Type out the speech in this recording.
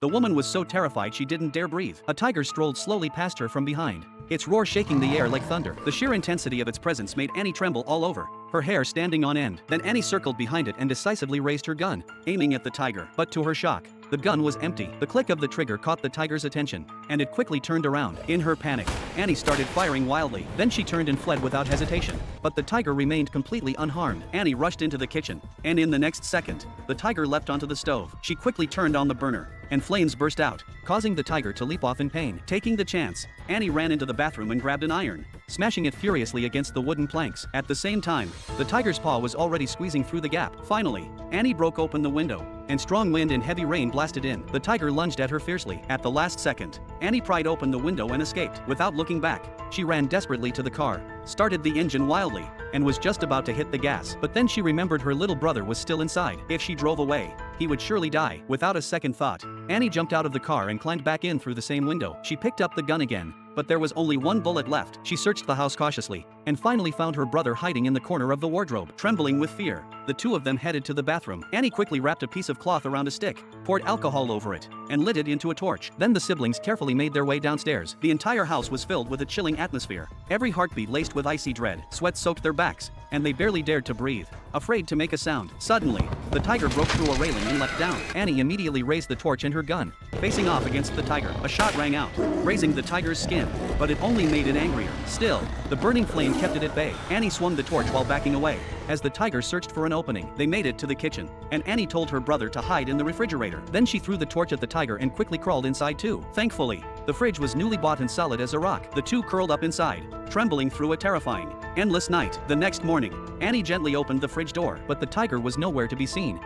The woman was so terrified she didn't dare breathe. A tiger strolled slowly past her from behind, its roar shaking the air like thunder. The sheer intensity of its presence made Annie tremble all over, her hair standing on end. Then Annie circled behind it and decisively raised her gun, aiming at the tiger. But to her shock, the gun was empty. The click of the trigger caught the tiger's attention, and it quickly turned around. In her panic, Annie started firing wildly. Then she turned and fled without hesitation. But the tiger remained completely unharmed. Annie rushed into the kitchen, and in the next second, the tiger leapt onto the stove. She quickly turned on the burner, and flames burst out, causing the tiger to leap off in pain. Taking the chance, Annie ran into the bathroom and grabbed an iron, smashing it furiously against the wooden planks. At the same time, the tiger's paw was already squeezing through the gap. Finally, Annie broke open the window, and strong wind and heavy rain blasted in. The tiger lunged at her fiercely. At the last second, Annie pried open the window and escaped. Without looking back, she ran desperately to the car, started the engine wildly, and was just about to hit the gas. But then she remembered her little brother was still inside. If she drove away, he would surely die. Without a second thought, Annie jumped out of the car and climbed back in through the same window. She picked up the gun again, but there was only one bullet left. She searched the house cautiously, and finally found her brother hiding in the corner of the wardrobe. Trembling with fear, the two of them headed to the bathroom. Annie quickly wrapped a piece of cloth around a stick, poured alcohol over it, and lit it into a torch. Then the siblings carefully made their way downstairs. The entire house was filled with a chilling atmosphere, every heartbeat laced with icy dread. Sweat soaked their backs, and they barely dared to breathe, afraid to make a sound. Suddenly, the tiger broke through a railing and leapt down. Annie immediately raised the torch and her gun, facing off against the tiger. A shot rang out, grazing the tiger's skin, but it only made it angrier. Still, the burning flame kept it at bay. Annie swung the torch while backing away, as the tiger searched for an opening. They made it to the kitchen, and Annie told her brother to hide in the refrigerator. Then she threw the torch at the tiger and quickly crawled inside too. Thankfully, the fridge was newly bought and solid as a rock. The two curled up inside, trembling through a terrifying, endless night. The next morning, Annie gently opened the fridge door, but the tiger was nowhere to be seen.